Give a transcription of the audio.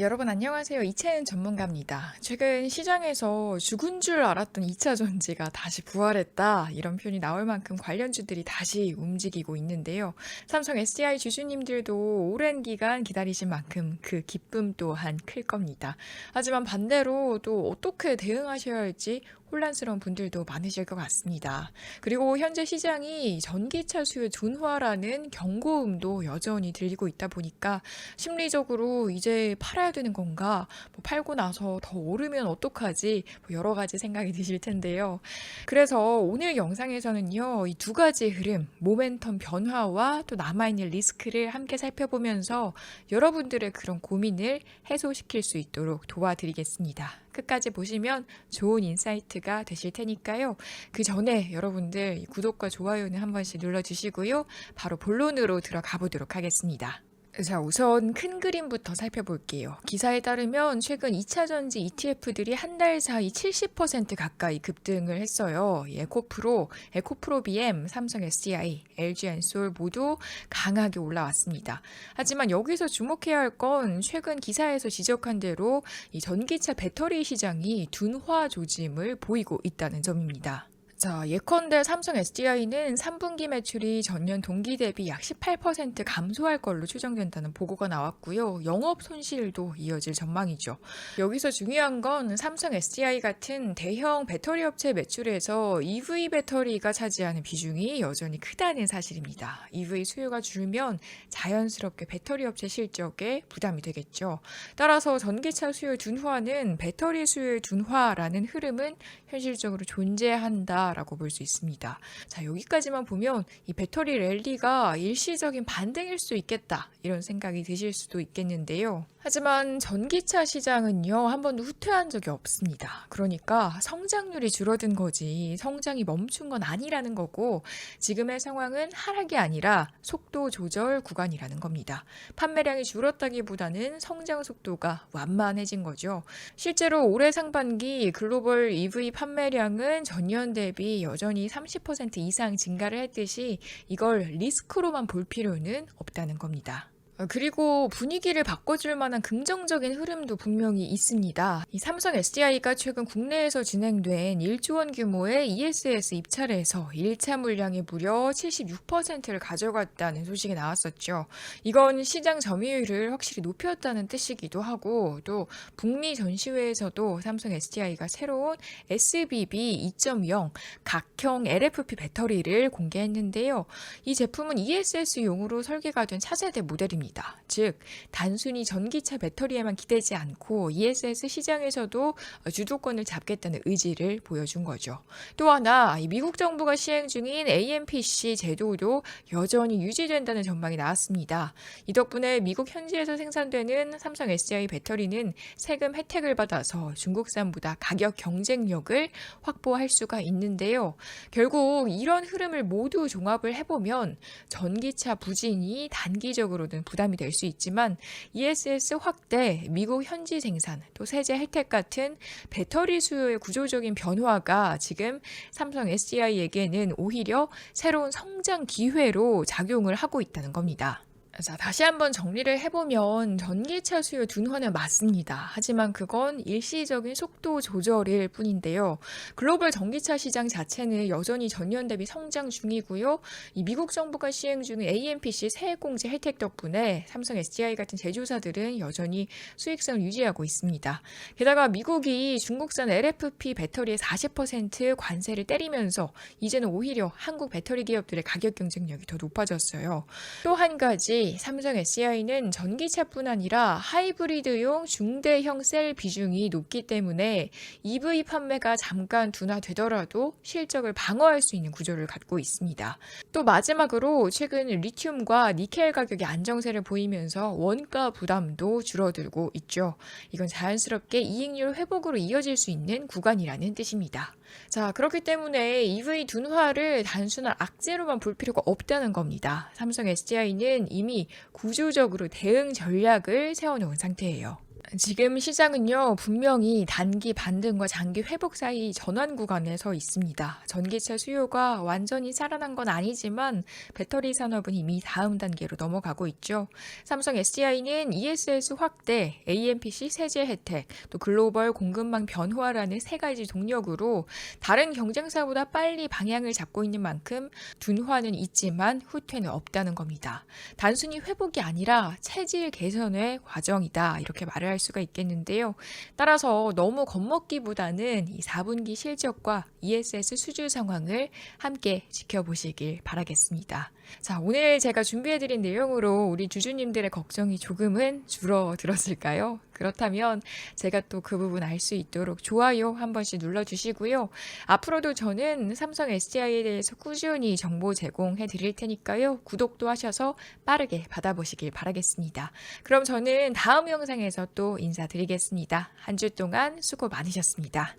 여러분 안녕하세요. 이채은 전문가입니다. 최근 시장에서 죽은 줄 알았던 2차 전지가 다시 부활했다. 이런 표현이 나올 만큼 관련주들이 다시 움직이고 있는데요. 삼성 SDI 주주님들도 오랜 기간 기다리신 만큼 그 기쁨 또한 클 겁니다. 하지만 반대로 또 어떻게 대응하셔야 할지 혼란스러운 분들도 많으실 것 같습니다. 그리고 현재 시장이 전기차 수요 둔화라는 경고음도 여전히 들리고 있다 보니까 심리적으로 이제 팔아야 되는 건가? 팔고 나서 더 오르면 어떡하지? 여러 가지 생각이 드실 텐데요. 그래서 오늘 영상에서는요, 이 두 가지 흐름, 모멘텀 변화와 또 남아있는 리스크를 함께 살펴보면서 여러분들의 그런 고민을 해소시킬 수 있도록 도와드리겠습니다. 끝까지 보시면 좋은 인사이트가 되실 테니까요. 그 전에 여러분들 구독과 좋아요는 한 번씩 눌러주시고요. 바로 본론으로 들어가 보도록 하겠습니다. 자, 우선 큰 그림부터 살펴볼게요. 기사에 따르면 최근 2차 전지 ETF들이 한 달 사이 70% 가까이 급등을 했어요. 에코프로, 에코프로비엠, 삼성 SDI, LG엔솔 모두 강하게 올라왔습니다. 하지만 여기서 주목해야 할 건 최근 기사에서 지적한 대로 이 전기차 배터리 시장이 둔화 조짐을 보이고 있다는 점입니다. 자, 예컨대 삼성 SDI는 3분기 매출이 전년 동기 대비 약 18% 감소할 걸로 추정된다는 보고가 나왔고요. 영업 손실도 이어질 전망이죠. 여기서 중요한 건 삼성 SDI 같은 대형 배터리 업체 매출에서 EV 배터리가 차지하는 비중이 여전히 크다는 사실입니다. EV 수요가 줄면 자연스럽게 배터리 업체 실적에 부담이 되겠죠. 따라서 전기차 수요 둔화는 배터리 수요의 둔화라는 흐름은 현실적으로 존재한다 라고 볼 수 있습니다. 자, 여기까지만 보면 이 배터리 랠리가 일시적인 반등일 수 있겠다 이런 생각이 드실 수도 있겠는데요. 하지만 전기차 시장은요, 한 번도 후퇴한 적이 없습니다. 그러니까 성장률이 줄어든 거지 성장이 멈춘 건 아니라는 거고, 지금의 상황은 하락이 아니라 속도 조절 구간이라는 겁니다. 판매량이 줄었다기보다는 성장 속도가 완만해진 거죠. 실제로 올해 상반기 글로벌 EV 판매량은 전년 대비 여전히 30% 이상 증가를 했듯이 이걸 리스크로만 볼 필요는 없다는 겁니다. 그리고 분위기를 바꿔줄 만한 긍정적인 흐름도 분명히 있습니다. 이 삼성 SDI가 최근 국내에서 진행된 1조 원 규모의 ESS 입찰에서 1차 물량의 무려 76%를 가져갔다는 소식이 나왔었죠. 이건 시장 점유율을 확실히 높였다는 뜻이기도 하고, 또 북미 전시회에서도 삼성 SDI가 새로운 SBB 2.0 각형 LFP 배터리를 공개했는데요. 이 제품은 ESS용으로 설계가 된 차세대 모델입니다. 즉, 단순히 전기차 배터리에만 기대지 않고 ESS 시장에서도 주도권을 잡겠다는 의지를 보여준 거죠. 또 하나, 미국 정부가 시행 중인 AMPC 제도도 여전히 유지된다는 전망이 나왔습니다. 이 덕분에 미국 현지에서 생산되는 삼성 SDI 배터리는 세금 혜택을 받아서 중국산보다 가격 경쟁력을 확보할 수가 있는데요. 결국 이런 흐름을 모두 종합을 해보면 전기차 부진이 단기적으로는 부담이 될 수 있지만 ESS 확대, 미국 현지 생산, 또 세제 혜택 같은 배터리 수요의 구조적인 변화가 지금 삼성 SDI에게는 오히려 새로운 성장 기회로 작용을 하고 있다는 겁니다. 자, 다시 한번 정리를 해보면 전기차 수요 둔화는 맞습니다. 하지만 그건 일시적인 속도 조절일 뿐인데요. 글로벌 전기차 시장 자체는 여전히 전년 대비 성장 중이고요. 이 미국 정부가 시행 중인 AMPC 세액공제 혜택 덕분에 삼성 SDI 같은 제조사들은 여전히 수익성을 유지하고 있습니다. 게다가 미국이 중국산 LFP 배터리에 40% 관세를 때리면서 이제는 오히려 한국 배터리 기업들의 가격 경쟁력이 더 높아졌어요. 또 한 가지, 삼성 SDI는 전기차뿐 아니라 하이브리드용 중대형 셀 비중이 높기 때문에 EV 판매가 잠깐 둔화되더라도 실적을 방어할 수 있는 구조를 갖고 있습니다. 또 마지막으로 최근 리튬과 니켈 가격이 안정세를 보이면서 원가 부담도 줄어들고 있죠. 이건 자연스럽게 이익률 회복으로 이어질 수 있는 구간이라는 뜻입니다. 자, 그렇기 때문에 EV 둔화를 단순한 악재로만 볼 필요가 없다는 겁니다. 삼성 SDI는 이미 구조적으로 대응 전략을 세워놓은 상태예요. 지금 시장은요, 분명히 단기 반등과 장기 회복 사이 전환 구간에 서 있습니다. 전기차 수요가 완전히 살아난 건 아니지만 배터리 산업은 이미 다음 단계로 넘어가고 있죠. 삼성 SDI는 ESS 확대, AMPC 세제 혜택, 또 글로벌 공급망 변화라는 세 가지 동력으로 다른 경쟁사보다 빨리 방향을 잡고 있는 만큼 둔화는 있지만 후퇴는 없다는 겁니다. 단순히 회복이 아니라 체질 개선의 과정이다. 이렇게 말을 할 수가 있겠는데요. 따라서 너무 겁먹기보다는 이 4분기 실적과 ESS 수주 상황을 함께 지켜보시길 바라겠습니다. 자, 오늘 제가 준비해드린 내용으로 우리 주주님들의 걱정이 조금은 줄어들었을까요? 그렇다면 제가 또 그 부분 알 수 있도록 좋아요 한 번씩 눌러주시고요. 앞으로도 저는 삼성 SDI에 대해서 꾸준히 정보 제공해 드릴 테니까요. 구독도 하셔서 빠르게 받아보시길 바라겠습니다. 그럼 저는 다음 영상에서 또 인사드리겠습니다. 한 주 동안 수고 많으셨습니다.